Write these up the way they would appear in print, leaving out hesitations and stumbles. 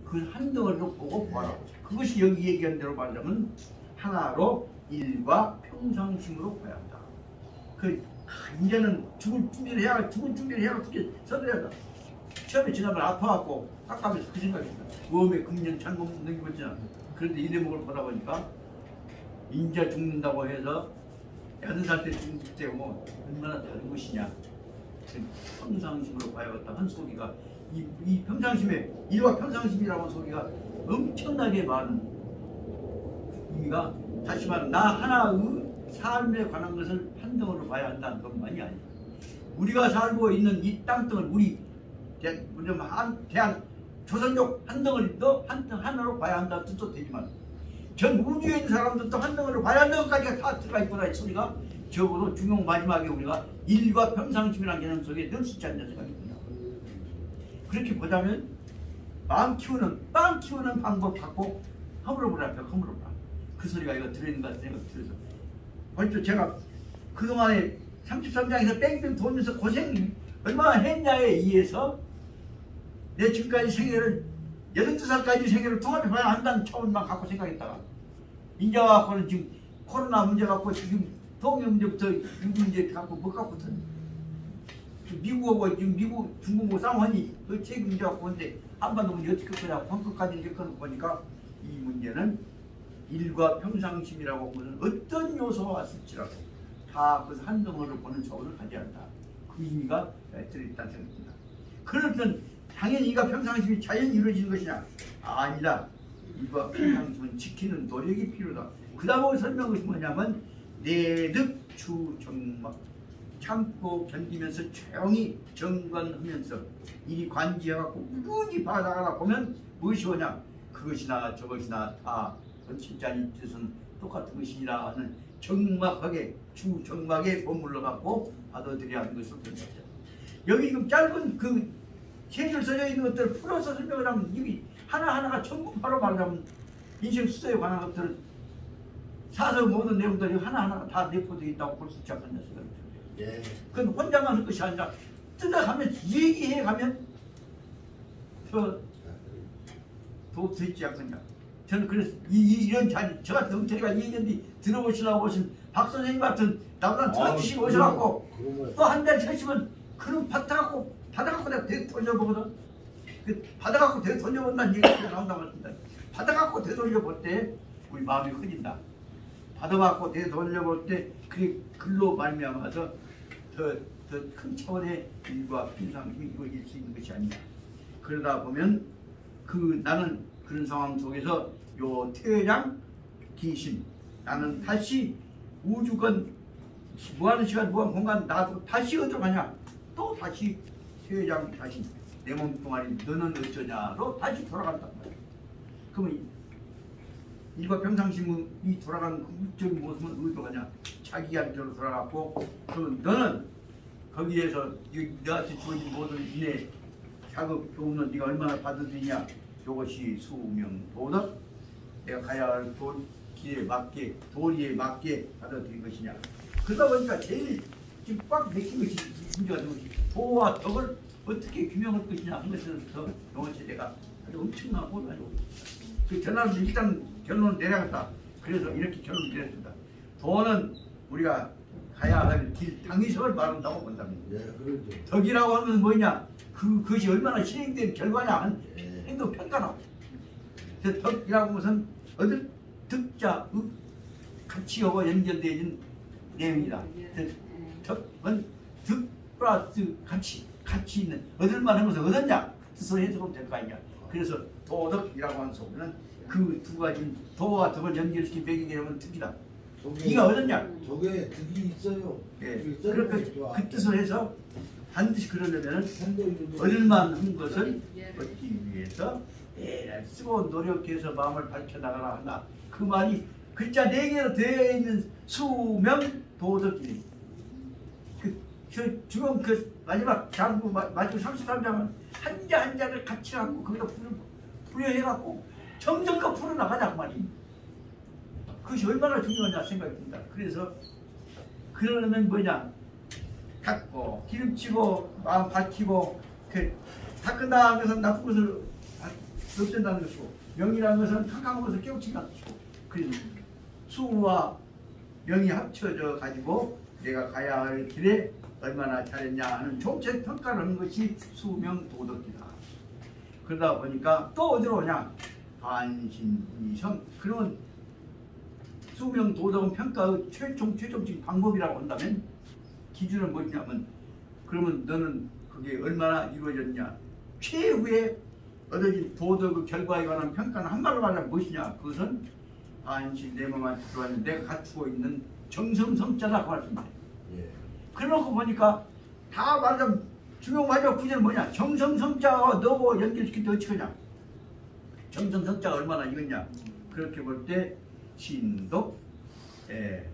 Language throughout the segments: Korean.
그 한덩어리로 보고 보아라. 그것이 여기 얘기한 대로 말하자면 하나로 일과 평상심으로 봐야 한다. 이제는 죽을 준비를 해야, 죽을 준비를 해야 그렇게 써야 한다. 처음에 지나면 아파갖고 깎아면서 그 생각이 든다. 몸에 금년 잘못 넘기겠지나. 그런데 이 대목을 보다 보니까 인자 죽는다고 해서 8살 때 죽을 때고 얼마나 다른 것이냐. 평상심으로 봐야겠다 한 소리가 이 평상심에 일과 평상심이라고 소리가 엄청나게 많은 의미가, 다시 말하면 나 하나의 삶에 관한 것을 한덩어리로 봐야 한다는 것만이 아니야. 우리가 살고 있는 이 땅덩을 우리 대한 조선족 한덩어리도 하나로 봐야 한다는 뜻도 되지만 전 우주에 있는 사람들도 한덩어리로 봐야 한다는 것까지가 다 들어가 있구나. 이 소리가 적어도 중용 마지막에 우리가 일과 평상심이라는 개념 속에 넣을 수 있지 않냐 생각이 듭니다. 그렇게 보자면 빵 키우는 방법 갖고 허물어 보라. 허물어 보라. 그 소리가 이거 들어있는 것 같아요. 들어서 벌써 제가 그동안에 33장에서 뺑뺑 돌면서 고생 얼마나 했냐에 의해서 내 지금까지 생애를 12살까지 생애를 통합해 봐야 한다는 차원만 갖고 생각했다가 인자 갖고는 지금 코로나 문제 갖고 지금 동해 문제부터 유구 문제 갖고 못 갖고 미국하고 지금 미국 중국하고 싸움하니 그 책임 문제 갖고 근데 한반도 문제 어떻게 할 거냐 한국까지 겪어놓고 보니까 이 문제는 일과 평상심이라고 보는 어떤 요소가 왔을지라도 다 그것을 한덩어리로 보는 저울을 가져야 한다. 그 의미가 들어있다는 생각입니다. 그러면 당연히 이가 평상심이 자연히 이루어지는 것이냐? 아니다. 이가 평상심은 지키는 노력이 필요하다. 그 다음에 설명한 것이 뭐냐면 내득 추정막 참고 견디면서 조용히 정관하면서 이리 관지해갖고 꾸준히 봐나가다 보면 무엇이 오냐? 그것이나 저것이나 다 진짜니 뜻은 똑같은 것이니라 하는 정막하게 주정막에 머물러 갖고 받아들여야 하는 것을 본다. 여기 지금 짧은 그 세 줄 써져 있는 것들을 풀어서 설명을 하면 이게 하나하나가 전부 바로 말하자면 인생 수도에 관한 것들을 사서 모든 내용들이 하나하나가 다 내포되어 있다고 볼 수 있지 않겠냐 생각이 듭니다. 예. 그건 혼자만 할 것이 아니라 뜯어가면 얘기해가면 더 되지 않겠냐. 저는 그래서 이런 자리 저 같은 엉터리가 얘기했는데 들어보시라고 오신 박 선생님 같은 나보다 더 주시고 오셔갖고 또 한 달 쳐시면 그런 받아갖고 내가 되돌려보거든. 그 받아갖고 되돌려본다는 얘기가 나온다고 했습니다. 받아갖고 되돌려볼 때 우리 마음이 흐린다. 받아갖고 되돌려볼 때 그게 글로 말미암아서 더 큰 차원의 일과 평상심이 이루어질 수 있는 것이 아니냐. 그러다 보면 나는 그런 상황 속에서 요 퇴장 기심 나는 다시 우주건 무한 시간 무한 공간 나도 다시 어디로 가냐. 또 다시 퇴장 다시 내 몸뚱아리 너는 어쩌냐로 다시 돌아간단 말이야. 그러면 일과 평상심이 돌아가는 궁극적인 모습은 어디로 가냐. 자기한테로 돌아갔고 그러면 너는 거기에서 너한테 주어진 모든 인의 자극 교훈은 네가 얼마나 받아들이냐. 이것이 수명 도덕 내가 가야 할 길에 맞게 도리에 맞게 받아들인 것이냐. 그러다 보니까 제일 지금 꽉 맥힌 것이 문제가 되는 것이 도와 덕을 어떻게 규명할 것이냐 하는 것에서 영어 세대가 아주 엄청난 혼란이 오고 있습니다. 그 전화는 일단 결론을 내려갔다. 그래서 이렇게 결론을 내렸습니다. 도는 우리가 가야 할 길 당위성을 말한다고 본답니다. 예, 그렇죠. 덕이라고 하면 뭐냐? 그것이 얼마나 실행된 결과냐 하는 행동 평가라고. 그래서 덕이라고 하면 어떤 덕자 가치하고 연결되어 있는 내용이다. 덕은 덕 플러스 가치 있는 얻을 만한 것을 얻었냐 그 뜻으로 해석하면 될 거 아니냐. 그래서 도덕이라고 하는 속에는 그 두 가지 도와 덕을 연결시킨 배경이 되면 덕이다. 네가 얻었냐? 저게 덕이 있어요. 예. 그러니까 그 뜻을 해서 반드시 그러려면 얻을 만한 것을 얻기 위해서 쓰고 노력해서 마음을 밝혀나가라 한다. 그 말이 글자 4개로 되어 있는 수명 도덕이. 지금 그 마지막 장부 마지막 33장은 한자 한자를 같이 갖고 거기다 부여해갖고 점점 풀어나가자 그 말입니다. 그것이 얼마나 중요하냐 생각이 듭니다. 그래서 그러려면 뭐냐, 닦고 기름치고 마음 밝히고 닦은 다음에서 나쁜 것을 없앤다는 것이고 명이라는 것은 캄캄한 것을 깨우친다는 것이고 그래서 수와 명이 합쳐져 가지고 내가 가야 할 길에 얼마나 잘했냐 하는 총책 평가를 하는 것이 수명도덕이다. 그러다 보니까 또 어디로 오냐? 반신이성. 그러면 수명도덕은 평가의 최종적인 방법이라고 한다면 기준은 뭐냐면 그러면 너는 그게 얼마나 이루어졌냐? 최후의 얻어진 도덕의 결과에 관한 평가는 한말로 말하면 무엇이냐? 그것은 반신 내 몸만 들어왔는 내가 갖추고 있는 정성성자다 그 말씀입니다. 예. 그러고 보니까 다 말하자면 중용 마지막 구절은 뭐냐? 정성성자와 너고 연결시킬 때 어떻게 하냐? 정성성자가 얼마나 이겼냐? 그렇게 볼 때 신독,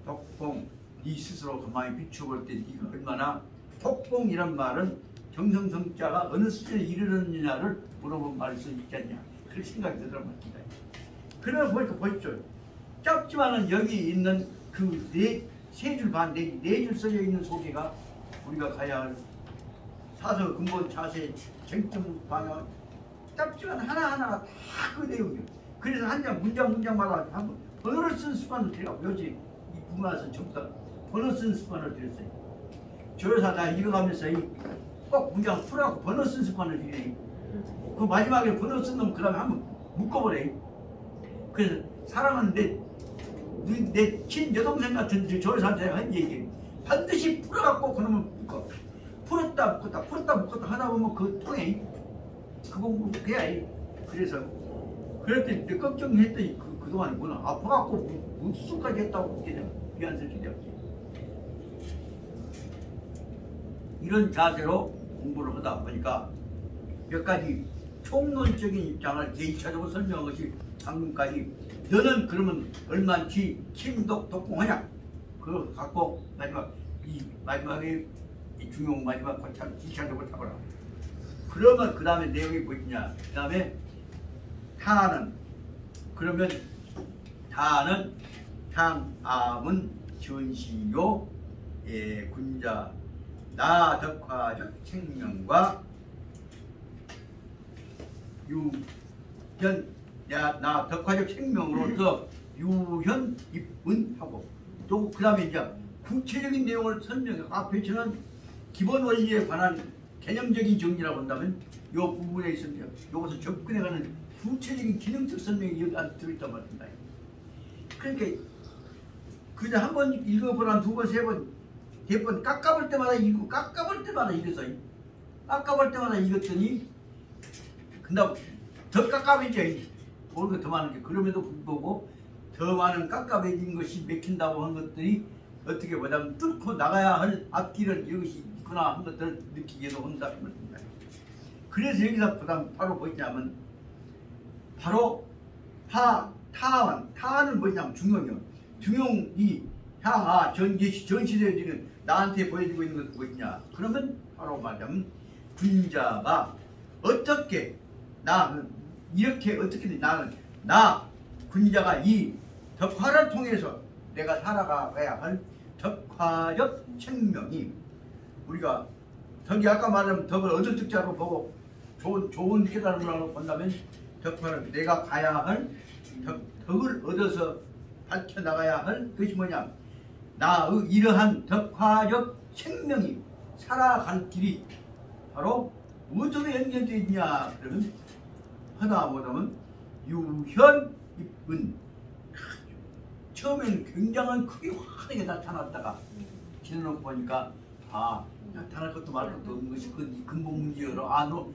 독봉, 네 스스로 가만히 비춰볼 때 네가 얼마나 독봉이란 말은 정성성자가 어느 수준에 이르느냐를 물어본 말일 수 있겠냐? 그런 생각이 들더란 말입니다. 그러다 보니까 보십시오. 짧지만은 여기 있는 그 세 줄 반, 네 줄 써져 있는 소개가 우리가 가야 할 사서 근본 자세 쟁점 방향 짧지만 하나하나가 다 그 내용이에요. 그래서 한 장 문장마다 한번 번호를 쓴 습관을 들여고 요즘 이 부마에서 전부 다 번호 쓴 습관을 들였어요. 조여사 다 읽어가면서 꼭 문장 풀어갖고 번호 쓴 습관을 들여. 그 마지막에 번호 쓴 놈 그 다음에 한번 묶어버려. 그래서 사랑은 내 친여동생 같은 조여사한테 한 얘기 반드시 풀어갖고 그놈을 묶어. 풀었다 묶었다 하다 보면 그 통에 그 공부 해야. 그래서 그럴 때 걱정했더니 그동안 뭐나 아파갖고 무수까지 했다고 그게 미안스럽게 되었지. 이런 자세로 공부를 하다 보니까 몇 가지 총론적인 입장을 제2차적으로 설명한 것이 방금까지 너는 그러면 얼마치 침독 독공하냐? 그걸 갖고 마지막에 이 중용 마지막 고참 2차적으로 잡아라. 그러면 그 다음에 내용이 뭐있냐? 그 다음에 타는 그러면 타는 향암은 전시요 군자 나 덕화적 생명과 유현 나 덕화적 생명으로서 유현 입은하고 또 그 다음에 이제 구체적인 내용을 설명해. 앞에 저는 기본 원리에 관한 개념적인 정리라고 한다면 이 부분에 있습니다. 이것을 접근해가는 구체적인 기능적 설명이 여기 안에 들어있단 말입니다. 그러니까 그저 한 번 읽어보라 두 번, 세 번, 네 번 깎아볼 때마다 읽고 깎아볼 때마다 읽어서 깎아볼 때마다 읽었더니 근데 더 깎아내지 모르고 더 많은 게 그럼에도 불구하고 더 많은 깎아내진 것이 맥힌다고 한 것들이 어떻게 보자면 뚫고 나가야 할 앞길을 이것이 있구나 한 것들을 느끼게도 한다 그 말입니다. 그래서 여기서 바로 뭐냐면 바로 타는 뭐냐면 중용이요. 중용이 향아 전시되어지는 나한테 보여주고 있는 것은 뭐냐? 그러면 바로 말하자면 군자가 어떻게 이렇게 어떻게 나는 군자가 이 덕화를 통해서 내가 살아가야 할 덕화적 생명이 우리가 덕이 아까 말하면 덕을 얻을 득자로 보고 좋은 깨달음으로 본다면 덕화를 내가 가야 할 덕을 얻어서 밝혀나가야 할 것이 뭐냐? 나의 이러한 덕화적 생명이 살아갈 길이 바로 무엇으로 연결되어 있냐? 그러면 하다 보면 유현입은 처음에는 굉장히 크게 환하게 나타났다가 지나놓고 보니까 나타날 것도 말 것도 없는 것이 그 근본 문제로 안으로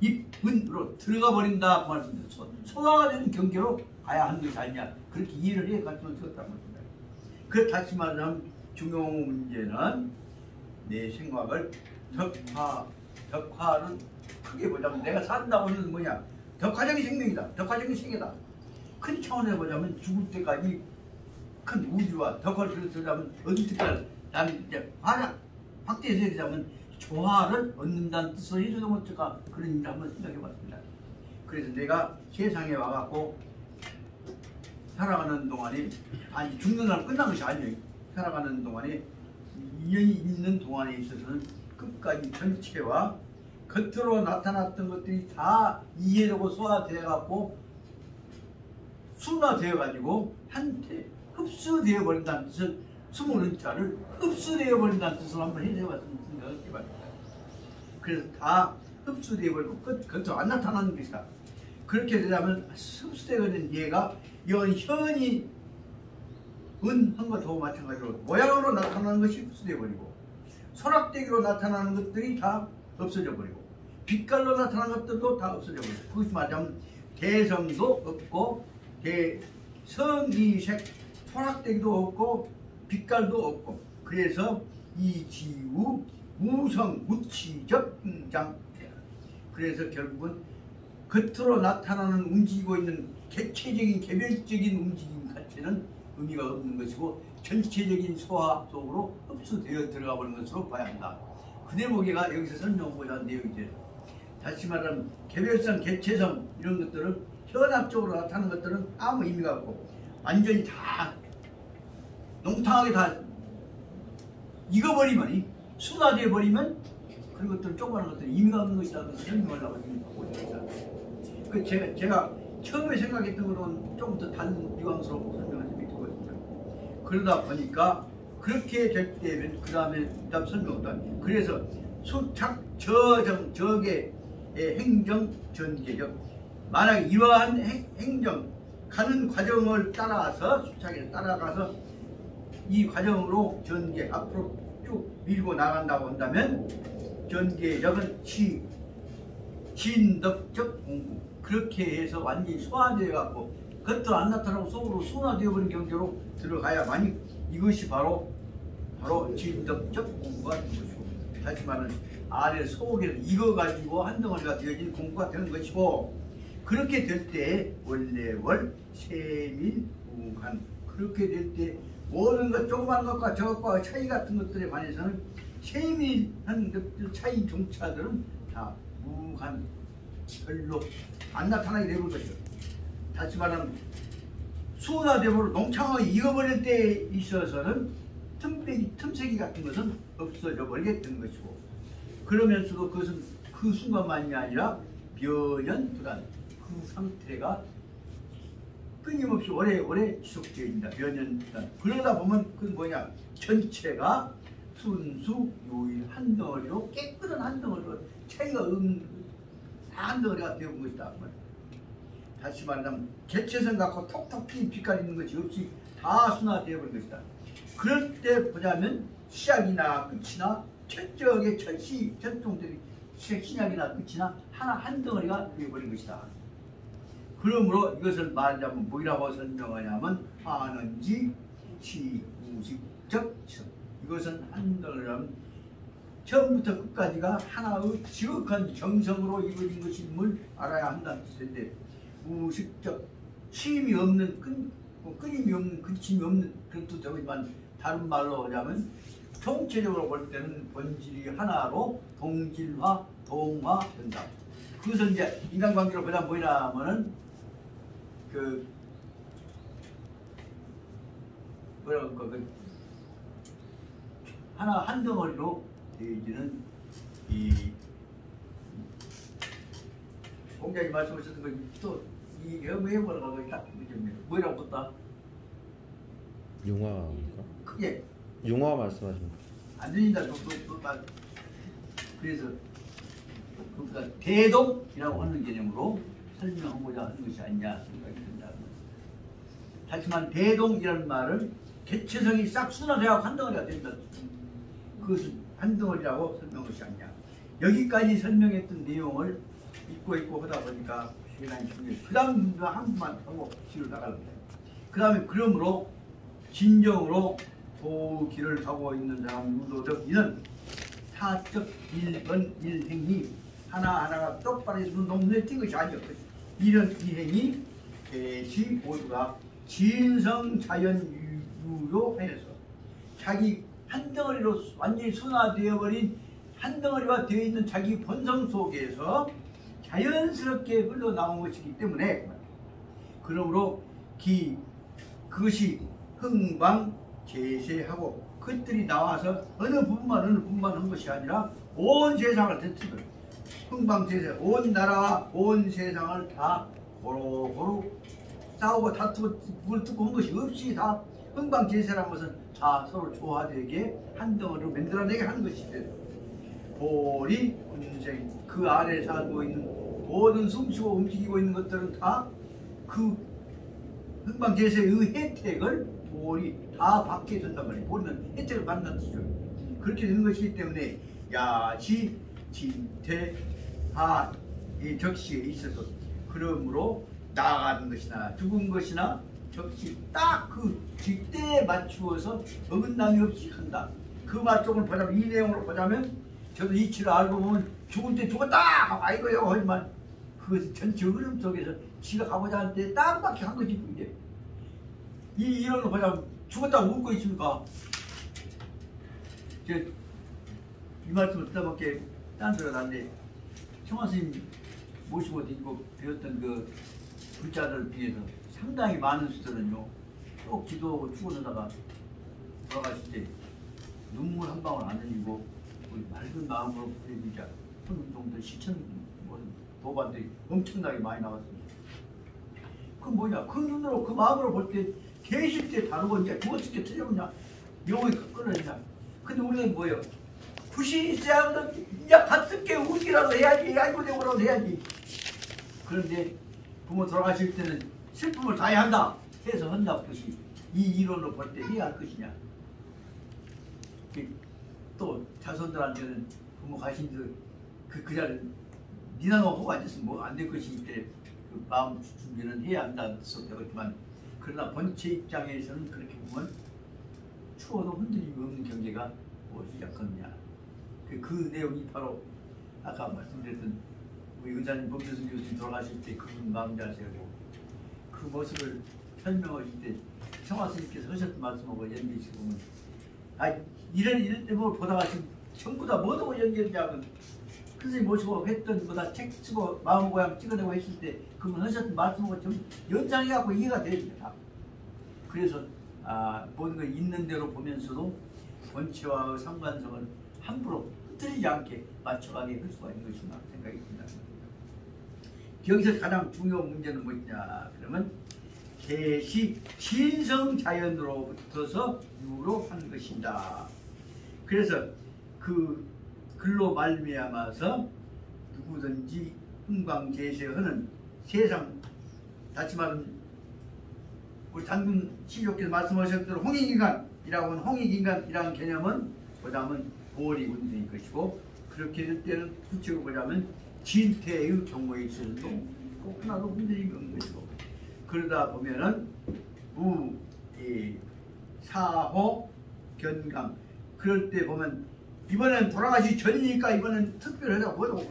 입은으로 들어가 버린다 그 말씀입니다. 소화가 되는 경계로 가야 하는 것이 아니냐 그렇게 이해를 해 가지고 들었단 말입니다. 그 다시 말하면 중용 문제는 내 생각을 덕화는 크게 보자면 내가 산다고 하는 뭐냐 덕화적인 생명이다. 덕화적인 세계다. 큰 차원에 보자면 죽을 때까지 큰 우주와 덕화를 들자면 어디 때까지 다음 이제 확대해서 얘기하자면 조화를 얻는다는 뜻으로 해줘도 못할까 그런 일을 한번 생각해 봤습니다. 그래서 내가 세상에 와갖고 살아가는 동안에 아니 죽는 날 끝난 것이 아니에요. 살아가는 동안에 인연이 있는 동안에 있어서는 끝까지 전체와 겉으로 나타났던 것들이 다 이해되고 소화되어 갖고 순화되어 가지고 한테 흡수되어 버린다는 뜻은 숨은 자를 흡수되어 버린다는 뜻을 한번 해봤으면 생각해봤습니다. 그래서 다 흡수되어 버리고 겉으로 안 나타나는 것이다. 그렇게 되자면 흡수되어버린 얘가 현이 은한 것하고 마찬가지로 모양으로 나타나는 것이 흡수되어 버리고 소락대기로 나타나는 것들이 다 없어져 버리고 빛깔로 나타나는 것들도 다 없어져 버리고 그것이 말하자면 대성도 없고 대성이색 소락대기도 없고 빛깔도 없고 그래서 이지우 무성 무치적 응장 그래서 결국은 겉으로 나타나는 움직이고 있는 객체적인 개별적인 움직임 자체는 의미가 없는 것이고 전체적인 소화 속으로 흡수되어 들어가 버리는 것으로 봐야 한다. 그 대목이가 여기서 설명하고자 하는 내용이죠. 다시 말하면 개별성, 개체성 이런 것들은 현학적으로 나타나는 것들은 아무 의미가 없고 완전히 다 농탕하게 다 익어버리면 순화되어 버리면 그런 것들은 조그마한 것들은 의미가 없는 것이라고 설명하려고 하고 있습니다. 그 제가 처음에 생각했던 것은 조금 더 다른 뉘앙스로 설명할 수 있을 것 같습니다. 그러다 보니까 그렇게 될 때면 그 다음에 설명한다. 그래서 수착 저정 저계의 행정 전개적 만약 이러한 행정 가는 과정을 따라서 수착에 따라가서 이 과정으로 전개 앞으로 쭉 밀고 나간다고 한다면 전개적은 진덕적 공부 그렇게 해서 완전히 소화되어 갖고 겉으로 안 나타나고 속으로 순화되어 버린 경제로 들어가야만이 이것이 바로 진덕적 공부가 되는 것이고 다시 말하면 아래 속에서 익어가지고 한 덩어리가 되어진 공부가 되는 것이고 그렇게 될 때 원래월 세밀무한 그렇게 될 때 모든 것 조그만 것과 저것과 차이 같은 것들에 관해서는 세밀한 것들 차이 종차들은 다 무한 별로 안 나타나게 되는 것이죠. 다시 말하면 순화되므로 농창을 익어버릴 때 있어서는 틈새기 같은 것은 없어져 버리게 되는 것이고 그러면서도 그것은 그 순간만이 아니라 변연불안 그 상태가 끊임없이 오래오래 지속되어 있다. 변연불안 그러다 보면 그건 뭐냐 전체가 순수 요일 한 덩어리로 깨끗한 한 덩어리로 차이가 없는 한 덩어리가 되는 것이다. 다시 말하면 개체성 갖고 톡톡 핀 빛깔 있는 것이 없이 다 순화되어 버린 것이다. 그럴 때 보자면 시작이나 끝이나 철저하게 전통들이 시작이나 끝이나 하나 한 덩어리가 되어버린 것이다. 그러므로 이것을 말하자면 뭐라고 설명하냐면 하는지 시무식적 이것은 한 덩어리라면 처음부터 끝까지가 하나의 지극한 정성으로 이루어진 것임을 알아야 한다는 뜻인데 무식적 쉼이 없는 끊임이 없는 그침이 없는 그런 뜻도 되지만 다른 말로 하자면 총체적으로 볼 때는 본질이 하나로 동질화 동화된다. 그것은 이제 인간관계로 보자 뭐냐면은 그 뭐라고 할까 하나 한 덩어리로 되어지는 이 공자님 말씀하셨던 거 또 이 해보라고 뭐라고 했다? 융화입니까? 크게 융화 말씀하십니까? 안 들린다. 그래서 그러니까 대동이라고 하는 개념으로 설명하고자 하는 것이 아니냐 생각이 든다. 하지만 대동이라는 말은 개체성이 싹 순화되어 한 덩어리가 된다. 그것은 한 덩어리라고 설명한 것이 아니냐. 여기까지 설명했던 내용을 잊고 하다 보니까 시간이 중요해요. 그 다음 한 분만 하고 뒤로 나가랍니다. 그 다음에 그러므로 진정으로 도길을 가고 있는 사람 유도적 이는 사적 일번 일행이 하나하나가 똑바로 눈 눈에 띈 것이 아니었고 이런 이행이 대시 모두가 진성자연유효해서 자기 한 덩어리로 완전히 순화되어 버린 한 덩어리가 되어 있는 자기 본성 속에서 자연스럽게 흘러나온 것이기 때문에 그러므로 그것이 흥방제세하고 그것들이 나와서 어느 부분만 한 것이 아니라 온 세상을 대체로 흥방제세 온 나라와 온 세상을 다 고루고루 싸우고 다투고 물투고 한 것이 없이 다 흥방제세라는 것은 다 서로 조화되게 한 덩어리로 만들어내게 하는 것이죠. 볼이 군생 그 아래에 살고 있는 모든 숨쉬고 움직이고 있는 것들은 다 그 흥방제세의 혜택을 볼이 다 받게 된단 말이에요. 볼은 혜택을 받는 뜻이죠. 그렇게 되는 것이기 때문에 야시 진퇴 하이 적시에 있어서 그러므로 나아가는 것이나 죽은 것이나 적시 딱 그 직대에 맞추어서 어긋남이 없이 한다. 그 말쪽을 보자면 이 내용으로 보자면 저도 이치를 알고 보면 죽을 때 죽었다 아이고요 하지만 그것은 전체 흐름 속에서 지가 가고자 할 때 딱 맞게 한 거지. 이제 이런 거 보자면 죽었다고 웃고 있습니까? 이 말씀을 듣다 보니까 딴 소리가 났는데 청화스님 모시고 드리고 배웠던 그 불자들 중에서 상당히 많은 수들은요 쭉 기도하고 죽어서다가 돌아가실 때 눈물 한 방울 안 흘리고 맑은 마음으로 부르자 손운동들 시천 도반들이 엄청나게 많이 나왔습니다. 그 뭐냐 그 눈으로 그 마음으로 볼 때 계실 때 다르고 이제 어떻게 틀려보냐 영혼이 끊어지냐. 근데 우리는 뭐예요? 부신이 있어야 하거든. 이제 가슴께 울기라도 해야지 아이고 되고라도 해야지. 그런데 부모 돌아가실 때는 슬픔을 다해야 한다 해서 한다는 것이 이 이론으로 볼 때 해야 할 것이냐. 또 자손들한테는 부모 가신 그 자리에 니나노 하고 앉았으면 뭐 안 될 것이기 때문에 그 마음 준비는 해야 한다는 뜻도 되겠지만 그러나 본체 입장에서는 그렇게 보면 추워도 흔들림이 없는 경계가 무엇이지 않겠느냐. 그 내용이 바로 아까 말씀드렸던 우리 의사님 범주승 교수님 돌아가실 때 그 마음 자세고 그 모습을 설명하실 때 청화스님께서 하셨던 말씀하고 연결시켜 보면 이런 걸 보다가 지금 전부 다 뭐하고 연결되냐면 선생님 모시고 했던 거다 책 쓰고 마음 고향 찍어내고 했을 때 그분 하셨던 말씀하고 좀 연장해갖고 이해가 됩니다. 그래서 모든 걸 있는 대로 보면서도 본체와의 상관성을 함부로 흐트리지 않게 맞춰가게 할 수가 있는 것이구나 생각이 듭니다. 여기서 가장 중요한 문제는 뭐냐 그러면 계시 진성자연으로부터서 유로한 것이다. 그래서 그 글로 말미암아서 누구든지 흥방제세하는 세상 다시 말하면 우리 당군 시조께서 말씀하셨던 대로 홍익인간이라고 하는 홍익인간이라는 개념은 보자면 보리 운동일 것이고 그렇게 될 때는 구체적으로 보자면 진태의 경우에 있어서도 꼭 하나도 흔들림이 없는 것이고 그러다 보면은 사호 견강 그럴 때 보면 이번엔 돌아가시기 전이니까 이번엔 특별하다고 하고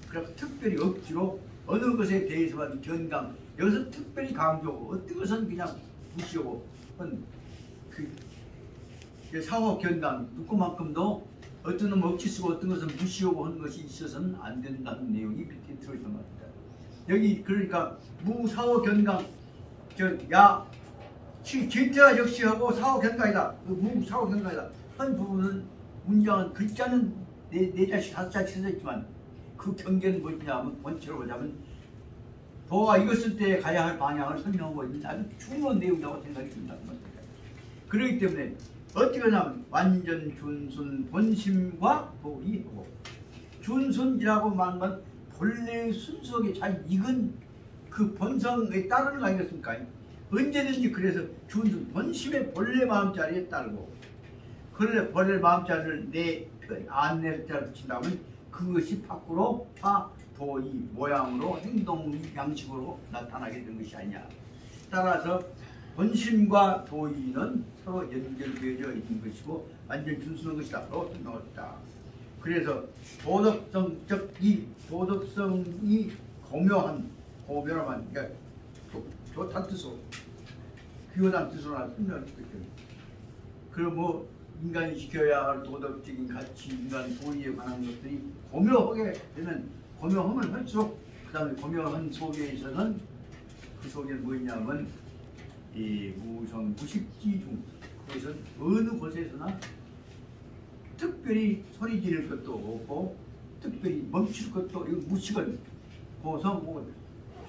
그래서 특별히 억지로 어느 것에 대해서만 견강 여기서 특별히 강조하고 어떤 것은 그냥 무시하고 그 사호 견강 누구만큼도 어떤 놈 억지 쓰고 어떤 것은 무시하고 하는 것이 있어서는 안 된다는 내용이 밑에 들어있는 것 같습니다. 여기 그러니까 무사호 견강 진태가 역시하고 사호 견강이다. 무사호 견강이다. 한 부분은 문장은 글자는 네 자씩 다섯 자씩 써 있지만 그 경계는 뭐냐면 본체로 보자면 도가 이것을 때 가야 할 방향을 설명하고 있는 아주 중요한 내용이라고 생각이 듭니다. 그렇기 때문에 어떻게 하냐면 완전 준순 본심과 도의하고 준순이라고 말한 건 본래의 순수하게 잘 익은 그 본성에 따르는 거 아니겠습니까? 언제든지 그래서 준순 본심의 본래 마음자리에 따르고 그런데 본래 마음자리를 내 안내를 붙인다면 그것이 밖으로 다 도의 모양으로 행동 양식으로 나타나게 된 것이 아니냐. 따라서 본심과 도의는 서로 연결되어 있는 것이고 완전 준수한 것이다. 라고 생각합니다. 그래서 이 도덕성이 고묘한 그러니까 좋다는 뜻으로 귀하다는 뜻으로 설명할 수 있겠죠. 그럼 뭐 인간이 지켜야 할 도덕적인 가치, 인간 도의에 관한 것들이 고묘하게 되면 고묘하면 할수록 그 다음에 고묘한 속에 있어서는 그 속에 뭐냐면 이 무성 무식지 중 그것은 어느 곳에서나 특별히 소리 지를 것도 없고 특별히 멈출 것도 이거 무식은 고서 뭐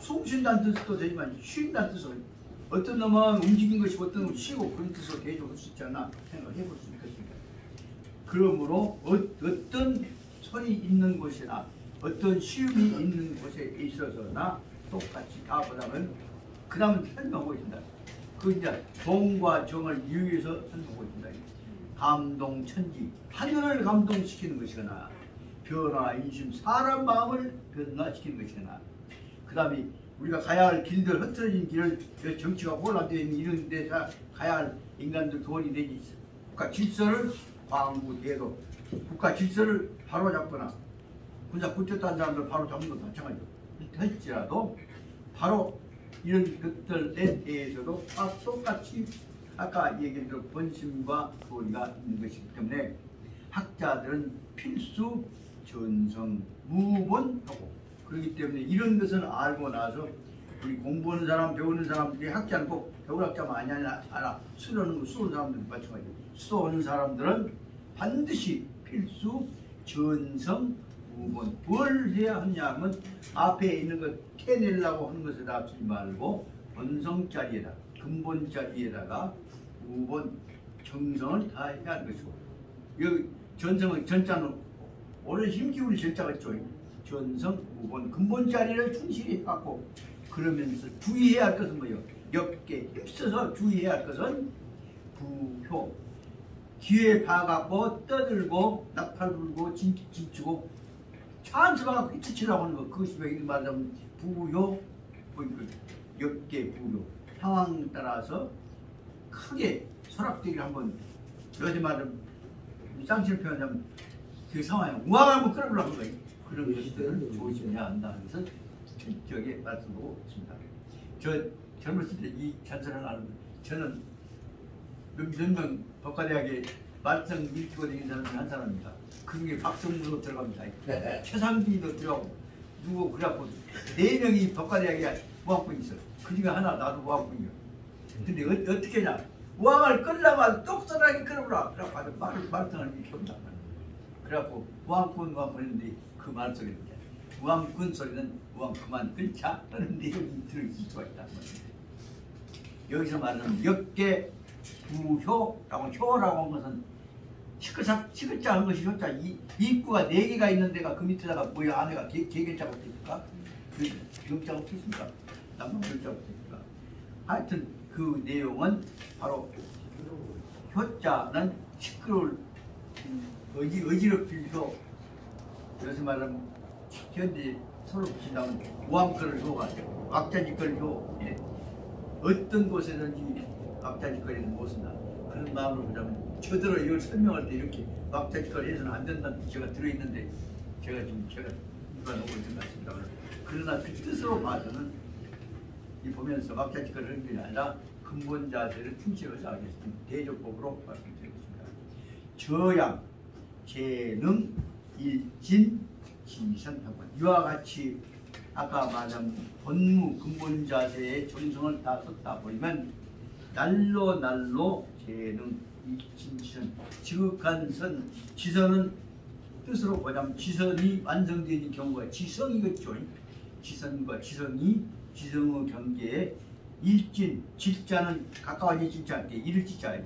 숨 쉰다는 뜻도 되지만 쉰다는 뜻은 어떤 놈은 움직인 것이고 어떤 놈은 쉬고 그런 뜻으로 대조할 수 있잖아 생각해 볼 수 있겠습니다. 그러므로 어떤 손이 있는 곳이나 어떤 시험이 있는 곳에 있어서나 똑같이 다 보다면 그 다음은 설명하고 있습니다. 그 이제 동과 정을 이유해서 설명하고 있습니다. 감동 천지 하늘을 감동시키는 것이거나 변화 인심 사람 마음을 변화시키는 것이거나 그 다음에 우리가 가야 할 길들 흐트러진 길을 정치가 혼란되어 있는 이런 데서 가야 할 인간들 도원이 되지 국가 질서를 광구대도 국가 질서를 바로잡거나 군사 굴렸다는 사람들 바로 잡는 것도 마찬가지죠. 할지라도 바로 이런 것들에 대해서도 다 똑같이 아까 얘기한 대로 본심과 도리가 있는 것이기 때문에 학자들은 필수 전성 무본하고 그렇기 때문에 이런 것을 알고 나서 우리 공부하는 사람, 배우는 사람들이 학자는 꼭 배울 학자만 아니라 수로는 사람들도 마찬가지고 수도하는 사람들은 반드시 필수 전성 무본 뭘 해야 하냐면 앞에 있는 것 캐내려고 하는 것을 하지 말고 본성자리에다 근본자리에다가 무본 정성을 다 해야 하는 것이고 여기 전성은 전자는 오래 힘기울이 전자가 있죠. 전성 무본 근본자리를 충실히 갖고 그러면서 주의해야 할 것은 뭐예요? 엽게 힘써서 주의해야 할 것은 부효 기회 봐갖고 떠들고 나팔 불고 진치고 찬스가 휘치치라고 하는 거 그것이 왜 말하자면 부효 엽게 부효 상황 따라서 크게 설악되기를 한번 요새 말하면 쌍실 표현하면 그 상황에 우왕을 한번 끌어보려고 하는 거예요. 그런 것들을 조심해야 한다는 것을 철저하게 말씀하고 있습니다. 저 젊었을 때 이 잔설을 하는 저는 몇 명 법과대학에 말썽 일주가 되는 사람 한 사람입니다. 그중에 박성무도 들어갑니다. 최상기도 들어가고 누구 그래갖고 4명이 법과대학에 우왕꾼이 있어요. 그 중에 하나 나도 우왕꾼이요. 근데 어떻게 하냐 우왕을 끌려면 똑똑하게 끌어보라. 그래갖고 말썽을 이렇게 한다. 그래갖고 우왕꾼 했는데 그 말 속에 우왕꾼 소리는 우왕 그만 끌자 하는 내용이 들어있을 수가 있다. 여기서 말하는 역계 부효라고 효라고 한 것은 시글자 한 것이 효자 입구가 4개가 있는 데가 그 밑에다가 뭐야 안에가 개gel자가 붙어있을까? 그 병자가 붙어있습니까? 남방 병자가 붙어있을까? 하여튼 그 내용은 바로 효자는 시끄러울 의지로 빌고 요새 말하면 현재 서로 붙인다면 우왕거를 효가 악자짓거리 효 어떤 곳에든지 악자짓거리는 못 쓴다 그런 마음으로 보자면 저들어 이걸 설명할 때 이렇게 악자짓거리 해서는 안 된다는 제가 들어있는데 제가 누가 놓고 있는 것 같습니다. 그러나 그 뜻으로 봐서는 이 보면서 악자짓거리를 하는 게 아니라 근본 자세를 충실하자 하겠습니다. 대조법으로 말씀드리겠습니다. 저양 재능 일진 지선하고 이와 같이 아까 말한 본무 근본 자세의 정성을 다 썼다 보면 날로 재능 일진 지선 지극한 선 지선은 뜻으로 보자면 지선이 완성되는 경우가 지성이겠죠. 지선과 지성이 지성의 경계에 일진 질자는 가까워지지 않게 이를 지자예요.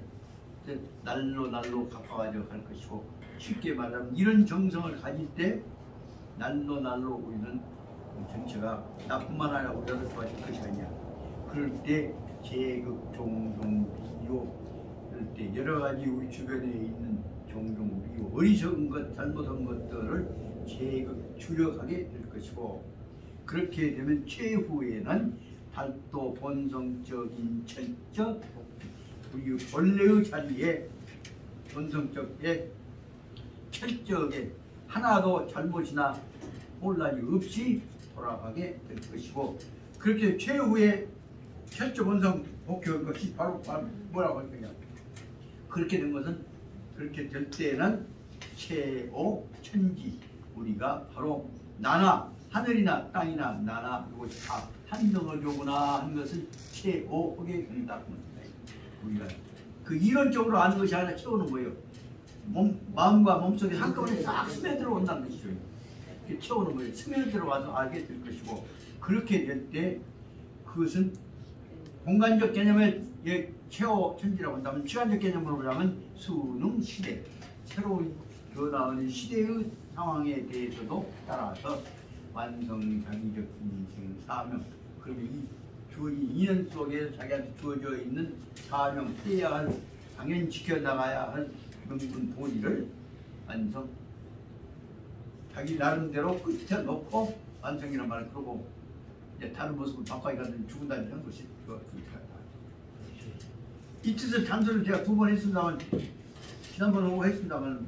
날로 가까워져 갈 것이고 쉽게 말하면 이런 정성을 가질 때 날로 우리는 전체가 나뿐만 아니라 우리가 도와줄 것이 아니냐. 그럴 때 제극 종종 비교 그럴 때 여러 가지 우리 주변에 있는 종종 비교 어리석은 것 잘못한 것들을 제극 추력하게 될 것이고 그렇게 되면 최후에는 발도 본성적인 철저 우리 본래의 자리에 본성적에 철저하게 하나도 잘못이나 혼란이 없이 돌아가게 될 것이고 그렇게 최후의 철저 본성 복귀한 것이 바로 뭐라고 할 거냐 그렇게 된 것은 그렇게 될 때는 최오 천지 우리가 바로 나나 하늘이나 땅이나 나나 이것이 다 한덩어리구나 하는 것을 최오하게 된다고 합니다. 우리가 그 이론적으로 아는 것이 아니라 최오는 뭐예요? 마음과 몸속에 한꺼번에 싹 스며들어 온다는 것이죠. 이렇게 채우는 거예요. 스며들어가서 알게 될 것이고 그렇게 될 때 그것은 공간적 개념을 최후 천지라고 한다면 시간적 개념으로 보자면 수능 시대 새로운 변화하는 시대의 상황에 대해서도 따라서 완성 자기적 인생 사명 그러면 이 인연 속에 자기한테 주어져 있는 사명 해야 할 당연히 지켜나가야 할 명분 도리를 완성 자기 나름대로 끝에 놓고 완성이라는 말을 그러고 이제 다른 모습을 바꿔가지고 죽은다는 한 것이 그것같다. 이 뜻을 단서를 제가 2번 했습니다만 지난번 오고 했습니다만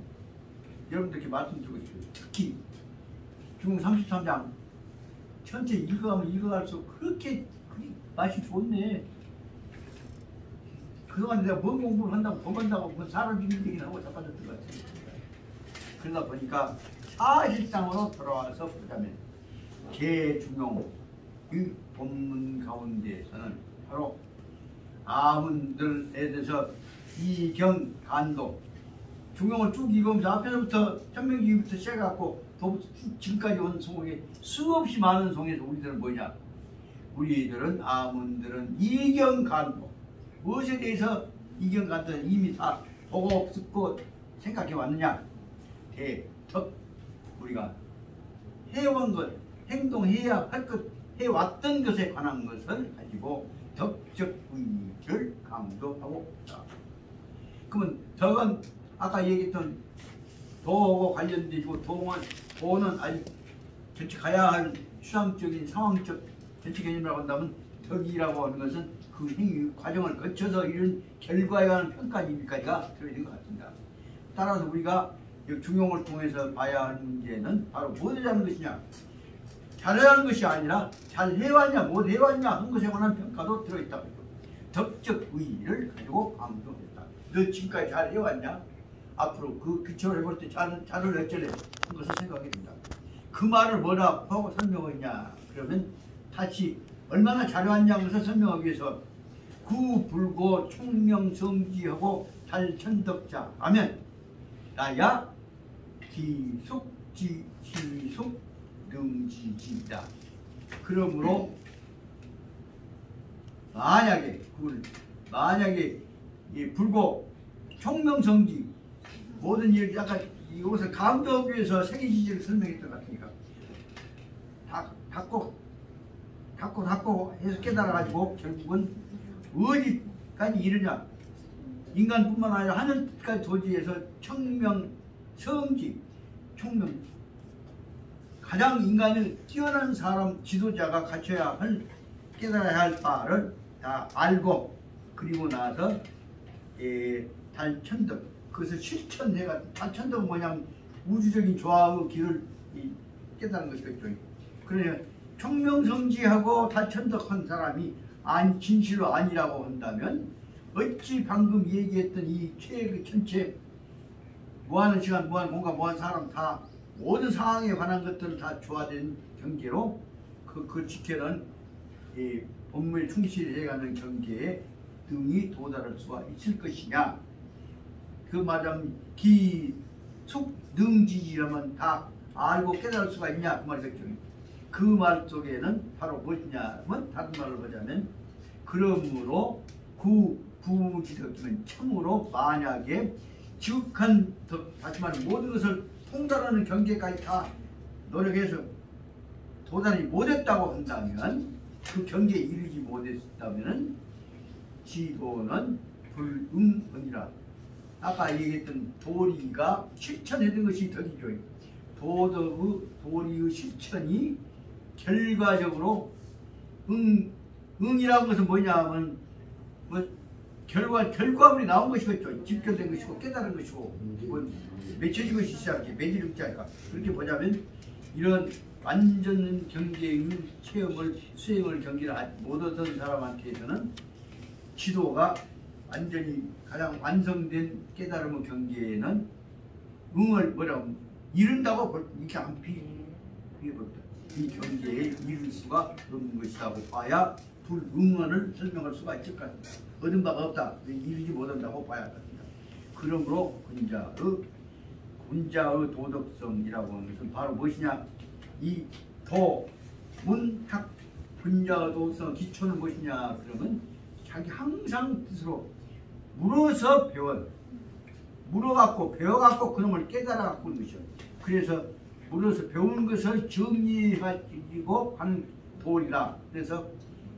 여러분들께 말씀드리고 싶어요. 특히 중공 33장 전체 읽어가면 읽어갈수록 그렇게 맛이 좋네. 그동안 내가 뭔 공부를 한다고 법한다고 뭐 사람 죽이는 얘기나 하고 자빠졌던 것 같아요. 그러다 보니까 사실상으로 돌아와서 보자면 제중용 이 본문 가운데에서는 바로 아문들에 대해서 이경간도 중용을 쭉 읽으면서 앞에서부터 천명기부터 시작해갖고 도부터 지금까지 온 성공에 수없이 많은 성에서 우리들은 뭐냐? 우리들은 아문들은 이경간도 무엇에 대해서 이경간도는 이미 다 보고 듣고 생각해 왔느냐? 대덕 우리가 해온 것, 행동해야 할 것, 해왔던 것에 관한 것을 가지고 덕적 의의를 강조하고 있다. 그러면 덕은 아까 얘기했던 도하고 관련되고 도는 아직 전체 가야 할 추상적인 상황적 전체 개념이라고 한다면 덕이라고 하는 것은 그 행위 과정을 거쳐서 이런 결과에 관한 평가임까지가 들어있는 것 같습니다. 따라서 우리가 중용을 통해서 봐야 할 문제는 바로 무엇을 하는 것이냐 잘해야 하는 것이 아니라 잘 해왔냐 못 해왔냐 하는 것에 관한 평가도 들어있다고 해요. 덕적 의의를 가지고 강조했다. 너 지금까지 잘 해왔냐? 앞으로 그 기초를 해볼 때 잘을 어쩌래 한 것을 생각해야 된다. 그 말을 뭐라고 하고 설명했냐 그러면 다시 얼마나 잘해왔냐 하면서 설명하기 위해서 구불고 총명성지하고 달천덕자 하면 나야 기숙지시숙 능지지다. 그러므로 만약에 이 불고 총명성지 모든 일 약간 이것을 강조하기 위해서 세계지지를 설명했던 것 같으니까 닫고 해서 깨달아가지고 결국은 어디까지 이르냐 인간뿐만 아니라 하늘까지 도지에서 청명성지 총명 가장 인간을 뛰어난 사람 지도자가 갖춰야 할 깨달아야 할 바를 다 알고 그리고 나서 달천덕 그것을 실천해가 달천덕은 뭐냐면 우주적인 조화의 길을 깨달은 것이겠죠. 그러면 총명성지하고 달천덕한 사람이 진실로 아니라고 한다면 어찌 방금 얘기했던 이 최의 전체 무한한 시간, 무한 공간, 무한 사람 다 모든 상황에 관한 것들은 다 조화된 경계로 그 지켜는 본문에 충실해가는 경계에 등이 도달할 수가 있을 것이냐. 그 말하자면 기숙능지지라면 다 알고 깨달을 수가 있냐 그 말이겠죠. 그 말 속에는 바로 무엇이냐면 다른 말로 보자면 그러므로 구부지덕이면 참으로 만약에 지극한 다시 말해 모든 것을 통달하는 경계까지 다 노력해서 도달이 못했다고 한다면 그 경계에 이르지 못했다면 지도는 불응언이라. 아까 얘기했던 도리가 실천했던 것이 덕이죠. 도리의 실천이 결과적으로 응이라는 것은 뭐냐면 결과물이 나온 것이겠죠. 집결된 것이고 깨달은 것이고 맺혀진 것이 시작해 매질음지 않을까. 그렇게 보자면 이런 완전 경계의 체험을 수행을 경계를 못 얻은 사람한테서는 지도가 완전히 가장 완성된 깨달음의 경계에는 응을 뭐라고 이룬다고 이렇게 안 비해버렸다. 이 경계에 이룰 수가 없는 것이라고 봐야 불응언을 설명할 수가 있을 것 같습니다. 얻은 바가 없다. 이루지 못한다고 봐야 합니다. 그러므로 군자의 도덕성이라고 하는 것은 바로 무엇이냐? 이 도, 문, 학, 분자, 도성, 기초는 무엇이냐 그러면 자기 항상 뜻으로 물어서 배워, 물어갖고 배워갖고 그놈을 깨달아갖고 있는 것이요. 그래서 물어서 배운 것을 정리하고 하는 도리라. 그래서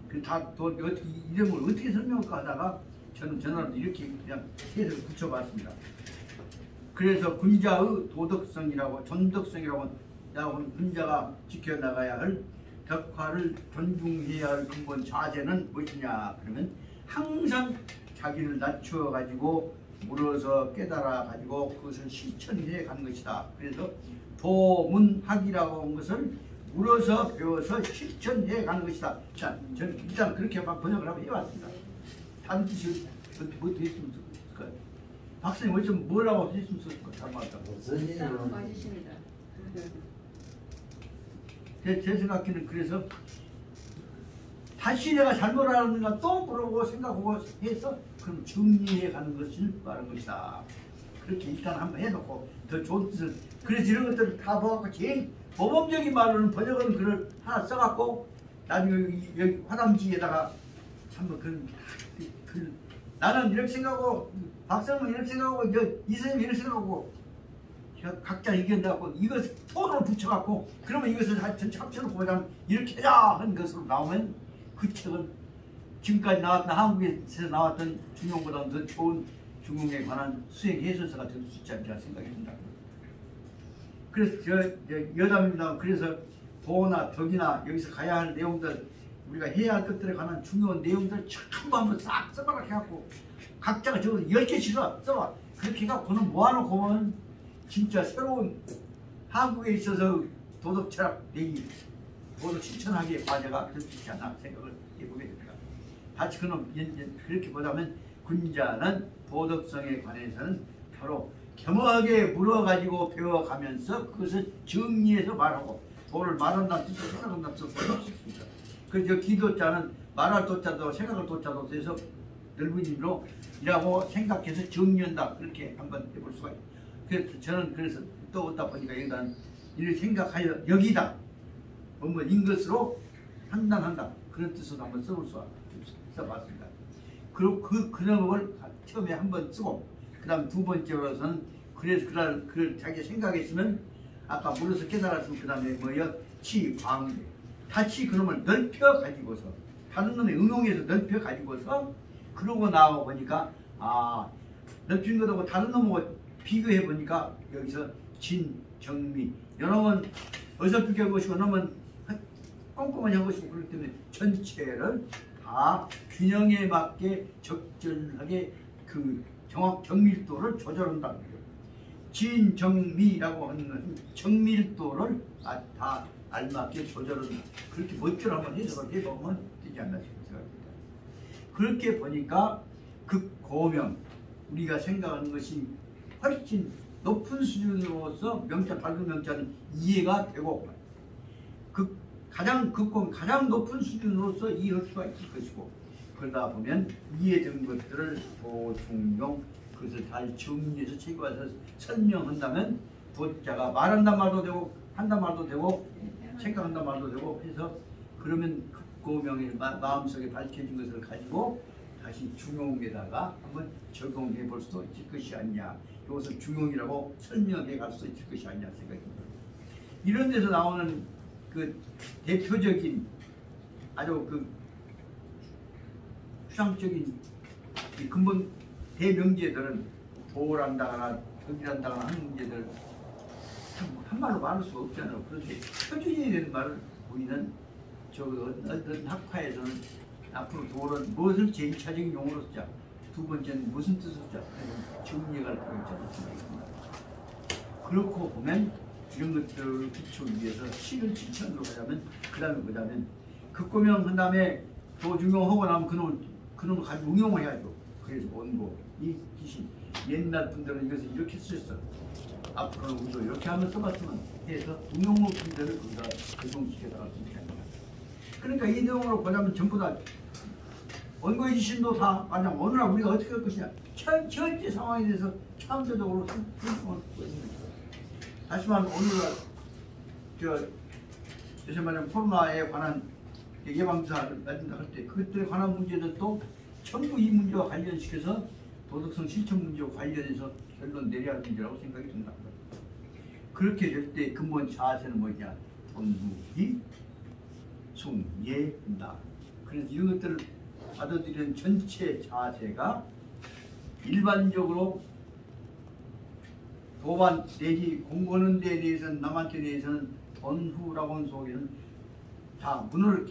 그 다 어떻게 이름을 어떻게 설명할까 하다가 저는 전화로 이렇게 그냥 해석을 붙여봤습니다. 그래서 군자의 도덕성이라고 존덕성이라고 나오는 군자가 지켜나가야 할 덕화를 존중해야 할 근본 자세는 무엇이냐 그러면 항상 자기를 낮추어 가지고 물어서 깨달아 가지고 그것을 실천해 가는 것이다. 그래서 도문학이라고 한 것을 물어서 배워서 실천해 가는 것이다. 자, 저는 일단 그렇게 번역을 한번 해봤습니다. 다른 뜻이 어떻게 했으면 좋을까요? 박사님 어쩜 뭐라고 했으면 좋을까요? 잘 맞다고. 선생님 맞으십니다. 제 생각에는 그래서 다시 내가 잘못 알았는가 또 물어보고 생각하고 해서 그럼 정리해 가는 것을 말하는 것이다. 그렇게 일단 한번 해놓고 더 좋은 뜻을 그래서 이런 것들을 다 보고 제일 모범적인 말로는 번역은 글을 하나 써갖고 나중에 여기 화담지에다가 한번 나는 이렇게 생각하고 박사님은 이렇게 생각하고 이 선생님이 이렇게 생각하고 각자 의견하고 이것을 토론을 붙여갖고 그러면 이것을 전체 합쳐놓고 보자면 이렇게 해야 하는 것으로 나오면 그 책은 지금까지 나왔던 한국에서 나왔던 중용보다 더 좋은 중용에 관한 수행 해설서가 될 수 있지 않나 생각이 듭니다. 그래서 여담입니다. 그래서 도나 덕이나 여기서 가야 할 내용들 우리가 해야 할 것들에 관한 중요한 내용들 전부 한번 싹 써봐라 해갖고 각자가 적어서 10개씩 써봐. 그렇게 해갖고 그는 모아놓고 보면 진짜 새로운 한국에 있어서 도덕 철학 내기 도덕 실천하기의 과제가 될 수 있지 않나 생각을 해보게 됩니다. 다시 그는 그렇게 보자면 군자는 도덕성에 관해서는 바로 겸허하게 물어가지고 배워가면서 그것을 정리해서 말하고 도를 말한다는 뜻으로 생각한다는 뜻으로 볼수 있습니다. 그래서 기도자는 말할 도자도 생각할 도자도 돼서 넓은 의미로 이라고 생각해서 정리한다. 그렇게 한번 해볼 수가 있습니다. 그래서 저는 그래서 또 얻다 보니까 여기다 이를 생각하여 여기다 뭐인 것으로 판단한다. 그런 뜻으로 한번 써봤습니다. 그리고 그 놈을 처음에 한번 쓰고 그 다음 두 번째로서는 그래서 그 자기 생각했으면 아까 물어서 깨달았으면 그 다음에 뭐요? 치광 다시 그놈을 넓혀 가지고서 다른 놈에 응용해서 넓혀 가지고서 그러고 나와 보니까 아 넓힌 것하고 다른 놈하고 비교해 보니까 여기서 진, 정미 이놈은 어설프게 할 것이고 이놈은 꼼꼼하게 할 것이고 그렇기 때문에 전체를 다 균형에 맞게 적절하게 그 정밀도를 조절한다는 거예요. 진, 정미라고 하는 것은 정밀도를 다 알맞게 조절한다. 그렇게 멋대로 한번 해석을 해보면 되지 않나 생각합니다. 그렇게 보니까 극고명 우리가 생각하는 것이 훨씬 높은 수준으로서 명자 밝은 명자는 이해가 되고 가장 높은 수준으로서 이해할 수가 있을 것이고 그러다 보면 이해된 것들을 도중용 그것을 잘 정리해서 책에 와서 설명한다면 도자가 말한단 말도 되고 한단 말도 되고 생각한단 말도 되고 해서 그러면 극고명의 마음속에 밝혀진 것을 가지고 다시 중용에다가 한번 적용해 볼 수도 있을 것이 아니냐. 이것을 중용이라고 설명해 갈 수 있을 것이 아니냐 생각입니다. 이런 데서 나오는 그 대표적인 아주 그 추상적인 근본 대명제들은 도란다거나 덕이란다거나 하는 문제들 한 말로 말할 수가 없잖아요. 그런데 표준이 되는 말을 우리는 저 어떤 학파에서는 앞으로 도는 무엇을 제1차적인 용어로 쓰자. 두 번째는 무슨 뜻으로 쓰자. 정리가 필요가 있잖아요. 그렇고 보면 이런 것들을 기초를 위해서 신을 지천으로 가자면 그 다음에 뭐냐면 극고명 한 다음에 도중용하고 나면 그놈을 가지고 응용을 해야죠. 그래서 원고 이 귀신 옛날 분들은 이것을 이렇게 쓰셨어. 앞으로는 우리도 이렇게 하면 써봤으면 해서 응용의 분들을 거기다 적용시켜 나갈 수 있지 않나. 그러니까 이 내용으로 보자면 전부 다 원고의 지신도 다 만약 어느 날 우리가 어떻게 할 것이냐 현재 상황에 대해서 창조적으로 생각하고 있습니다. 다시 말하면 오늘날 요새 말하면 코로나에 관한 예방주사를 할 때 그것들에 관한 문제들도 전부 이 문제와 관련시켜서 도덕성 실천 문제와 관련해서 결론 내려야 할 문제라고 생각이 든다. 그렇게 될 때 근본 자세는 뭐냐? 본무기 숭예입니다. 그래서 이런 것들을 받아들이는 전체 자세가 일반적으로 도반 내지 공부하는 데 대해서는 남한테 대해서는 돈후라고 하는 속에는 다 문을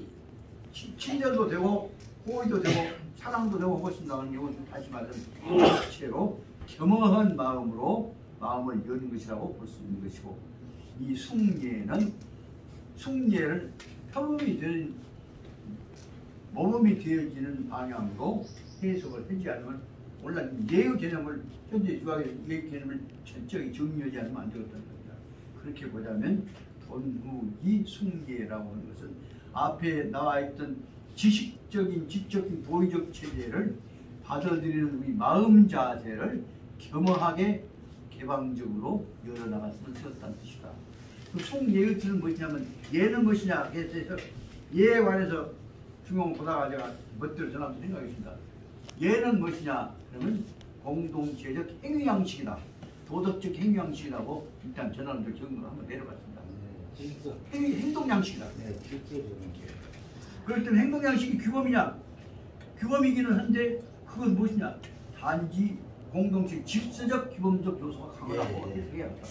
친절도 되고 호의도 되고 사랑도 되고 하고 싶다는 경우는 다시 말하면 자체로 겸허한 마음으로 마음을 여는 것이라고 볼 수 있는 것이고, 이 숭예를 모범이 되어지는 방향으로 해석을 하지 않으면 온라인 예의 개념을 현재 유학의 예의 개념을 철저히 정리하지 않으면 안 되겠다는 겁니다. 그렇게 보자면 돈후이 숭예라고 하는 것은 앞에 나와 있던 지식적인 지적인 도의적 체계를 받아들이는 우리 마음 자세를 겸허하게 개방적으로 열어나갔으면 되었다는 뜻이다. 그 숭예의 뜻은 무엇이냐면 예는 무엇이냐 해서 예에 관해서 중용 보다가 제가 멋대로 전하면서 생각했습니다. 예는 무엇이냐 그러면 공동체적 행위양식이다. 도덕적 행위양식이라고 일단 전하는 경우로 한번 내려봤습니다. 행동양식이다. 그럴 때는 행동양식이 규범이냐? 규범이기는 한데 그건 무엇이냐? 단지 공동체 질서적 규범적 요소가 강하다고 해석해야겠다.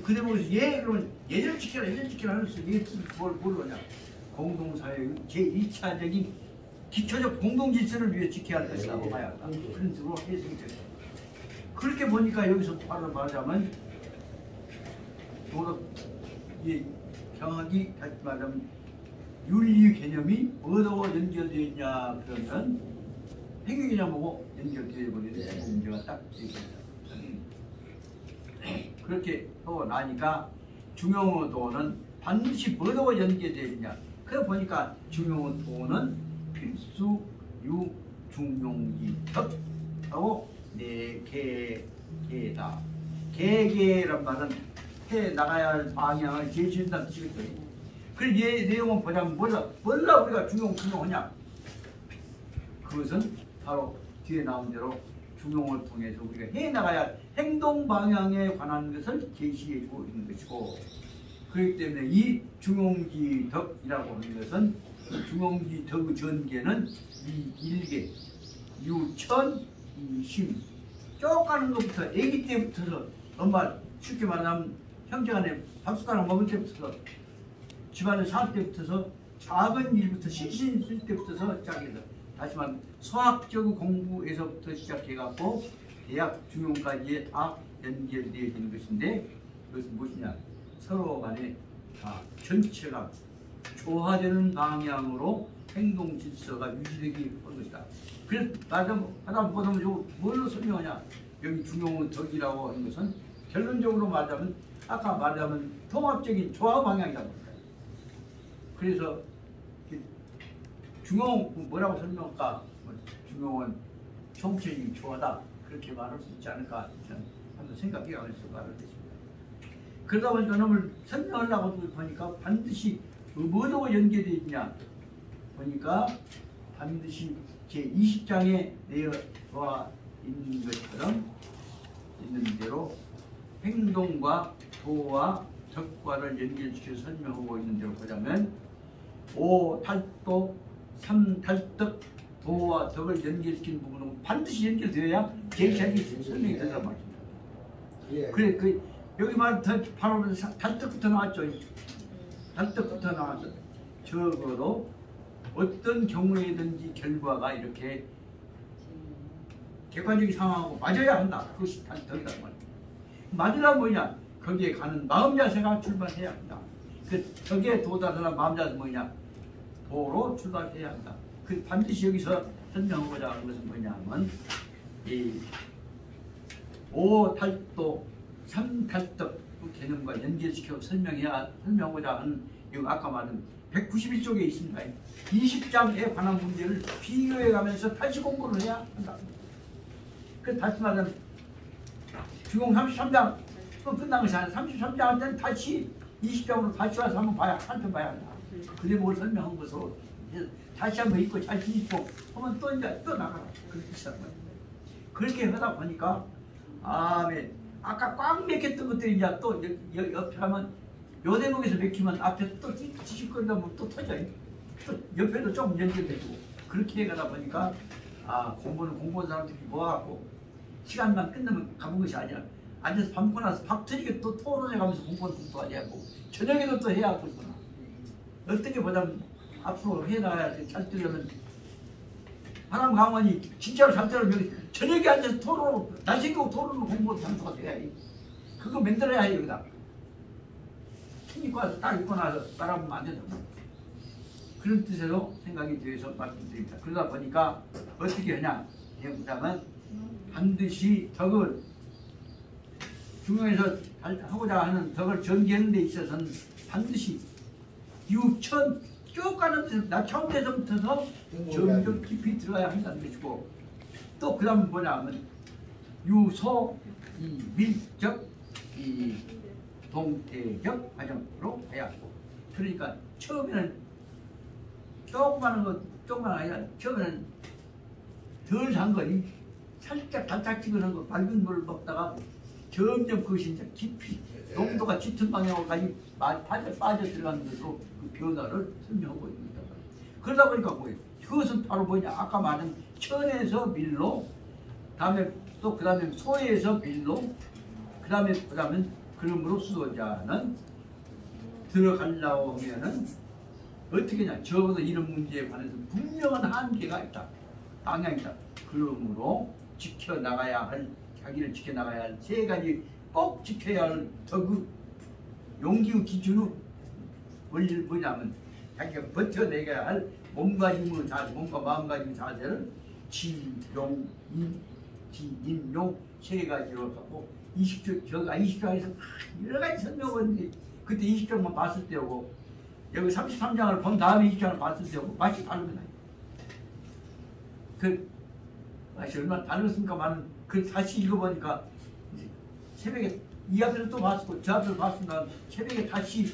그 대목에서 예 그러면 예를 지켜라 하면서 예 뭘 하냐? 공동사회의 제1차적인 기초적 공동질서를 위해 지켜야 할 것이라고 봐야 한다. 그런 식으로 해석이 되죠. 그렇게 보니까 여기서 바로 말하자면 도덕 경학이 다시 말하면 윤리 개념이 어디와 연결되어 있냐 그러면 행위 개념하고 연결되어 버리는 문제가 딱 있습니다. 그렇게 하고 나니까 중용어도는 반드시 뭐와 연결되어 있냐. 그래 보니까 중용어도는 필수 유 중용이덕 하고 네 개다. 개개란 말은 해 나가야 할 방향을 제시한다는 뜻이거든요. 그 내용은 보자면 뭘라 우리가 중용하냐? 그것은 바로 뒤에 나온 대로 중용을 통해서 우리가 해 나가야 할 행동 방향에 관한 것을 제시해주고 있는 것이고, 그렇기 때문에 이 중용지덕이라고 하는 것은 중용지덕의 전개는 이 일개, 유천, 이심 쭉 가는 것부터 아기 때부터서 엄마 쉽게 말하면 형제간에 밥숟가락 먹을 때부터 집안의 살 때부터서 작은 일부터 신신 쓸 때부터서 시작해서 다시 말하면 수학적 공부에서부터 시작해갖고 대학 중용까지 다 연결되어 있는 것인데, 그것은 무엇이냐? 서로 간에 다 전체가 조화되는 방향으로 행동 질서가 유지되기 한 것이다. 그래서 하다 보면 뭘로 설명하냐? 여기 중용은 덕이라고 하는 것은 결론적으로 말하자면 아까 말하자면 통합적인 조화 방향이다 보니까. 그래서 중용 뭐라고 설명할까? 중용은 총체적인 조화다. 그렇게 말할 수 있지 않을까? 저는 한번 생각해가면서 말을 했습니다. 그러다 보니까 놈을 설명하려고 보니까 반드시 뭐하고 연계되어 있냐 보니까 반드시 제20장에 내어와 있는 것처럼 있는 대로 행동과 도와 덕과를 연결시켜서 설명하고 있는 대로 보자면 5탈도 3탈덕 도와 덕을 연결시키는 부분은 반드시 연결되어야 제시하기 설명이 된다고 말입니다. 예. 그래 여기 말 바로 탈덕부터 나왔죠. 탈덕부터 나와서 적어도 어떤 경우에든지 결과가 이렇게 객관적인 상황하고 맞아야 한다. 그것이 탈덕이라고 말입니다. 맞으란 뭐냐? 거기에 가는 마음 자세가 출발해야 한다. 그 덕에 도달하는 마음 자세 뭐냐? 도로 출발해야 한다. 그 반드시 여기서 설명하고자 하는 것은 뭐냐면 이 5탈도 3탈덕 개념과 연결시켜 설명하고자 하는 이 아까 말한 191쪽에 있습니다. 20장에 관한 문제를 비교해 가면서 다시 공부를 해야 한다. 그 다시 말하면 중용 33장 끝난 것이 아니라 33장한테는 다시 20장으로 다시 와서 한번 봐야 한편 봐야 한다. 그래 뭘 설명한 것으로 다시 한번 읽고 자신 있고 하면 또 이제 또 나가라. 그렇게 시작한 거예요. 그렇게 하다 보니까 아멘. 아까 꽉 맥혔던 것들이 이제 또 옆에 하면 요 대목에서 맥히면 앞에 또 지식거리다 보면 또 터져요. 또 옆에도 좀 연결되고 그렇게 해가다 보니까 아 공부는 공부한 사람들이 모아갖고 시간만 끝나면 가본 것이 아니라 앉아서 밥 먹고 나서 밥 터지게 또 토론해가면서 공부하는 것도 아니고 저녁에도 또 해야 하거구나. 어떻게 보자면 앞으로 해나가야 잘 되려면 하나님 강원이 진짜로 잘 되려면 저녁에 앉아서 토론, 날 생기고 토론을 공부하는 장소가 돼야 해. 그거 만들어야 해 여기다. 책 읽고 와서 딱 읽고 나서 따라보면 안 된다. 그런 뜻으로 생각이 되어서 말씀드립니다. 그러다 보니까 어떻게 하냐 해보자면 반드시 덕을 중용에서 하고자 하는 덕을 전개하는 데 있어서는 반드시 유천 쭉 가는 데서 나처음에서부터 점점 깊이 들어가야 한다는 것이고 또 그 다음 뭐냐 하면 유소 이 밀적 이 동태적 과정으로 가야 하고 그러니까 처음에는 조그마한 거 조그마한 아니라 처음에는 덜 산 거니 살짝 달짝지근한 거 밝은 물을 먹다가 점점 그것이 이제 깊이 농도가 짙은 방향으로까지 빠져 들어가는 것으로 그 변화를 설명하고 있습니다. 그러다 보니까 뭐예요? 그것은 바로 뭐냐? 아까 말한 천에서 밀로, 다음에 또 그 다음에 소에서 밀로, 그 다음에 그러므로 수도자는 들어가려고 하면은 어떻게 냐? 적어도 이런 문제에 관해서 분명한 한계가 있다. 방향이 있다. 그러므로 지켜나가야 할 자기를 지켜나가야 할 세 가지 꼭 지켜야 할 덕의 용기의 기준은 원리를 뭐냐면 자기가 버텨내야 할 몸가짐의 자세, 몸과 마음가짐의 자세를 지용, 용 세 가지로 하고 20조 안에서 여러 가지 설명을 했는데 그때 20장만 봤을 때하고 여기 33장을 본 다음에 20장을 봤을 때하고 맛이 다릅니다. 그 맛이 얼마나 다르습니까만 그 다시 읽어보니까 새벽에 이 앞에서 또 봤고 저 앞에서 봤습니다. 새벽에 다시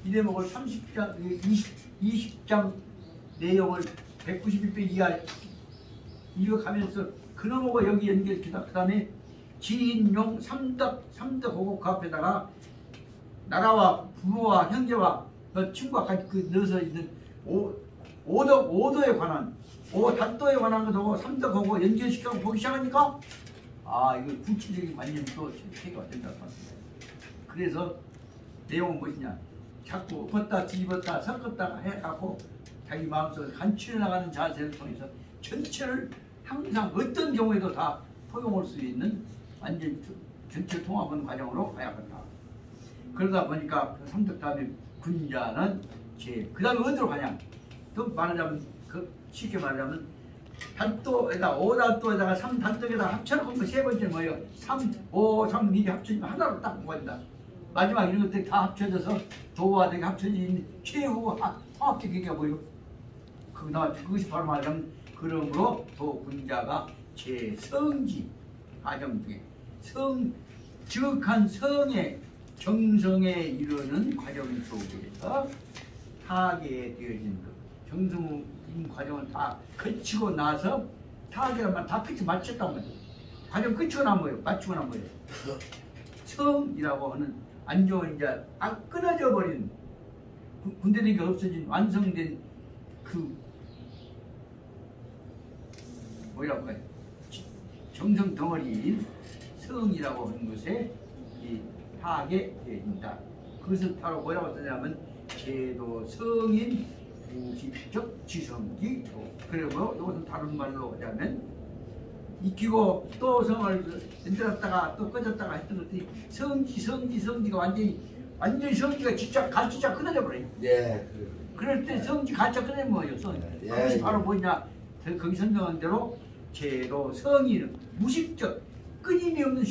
이 대목을 20장 내용을 191배 이하 읽어가면서 그놈하고 여기 연결시키다 그 다음에 지인용 삼덕 호국 그 앞에다가 나라와 부모와 형제와 너 친구와 같이 그 넣어서 있는 오도에 관한 단도에 관한 것하고 삼덕하고 연결시켜서 보기 시작하니까 아 이거 구체적인 완전히 또 체계가 된다고 합니다. 그래서 내용은 무엇이냐 자꾸 엎었다 뒤집었다 섞었다가 해갖고 자기 마음속에 간추려 나가는 자세를 통해서 전체를 항상 어떤 경우에도 다 포용할 수 있는 완전 전체 통합하는 과정으로 가야 한다. 그러다 보니까 그 삼덕 다음에 군자는 그 다음에 어디로 가냐 또 말하자면 쉽게 말하자면 단도에다 5단도에다가 3단도에다 합쳐놓고 세 번째 뭐예요? 3, 5, 3, 2이 합쳐지면 하나로 딱 모아진다. 마지막 이런 것들이 다 합쳐져서 도와 되게 합쳐진 최후 통합적 얘기가 뭐예요? 그것이 바로 말하자면 그러므로 도군자가 제성지 과정 중에 즉한 성의 정성에 이르는 과정 속에서 타게 되어진 것 정성인 과정을 다 거치고 나서 타계란 다 끝이 마쳤단 말이에요. 과정 끝이고 난 거예요. 마치고 난 거예요. 성이라고 하는 안정은 이제 안 끊어져 버린 군대력이 없어진 완성된 그 뭐라고 해요? 정성 덩어리인 성이라고 하는 것에 타게 됩니다. 그것을 바로 뭐라고 쓰냐면 제도 성인 무식적 지성기 그리고 이것은 다른 말로 하자면 익히고 또 성을 만들었다가 또 꺼졌다가 했던 것들이 성지가 완전히 성지가 진짜 갈치자 끊어져 버려요. 예. 그럴 때 성지 갈치자 끊어져 뭐예요? 성. 그것이 바로 뭐냐? 거기 설명한 대로 제도 성인은 무식적 끊임이 없는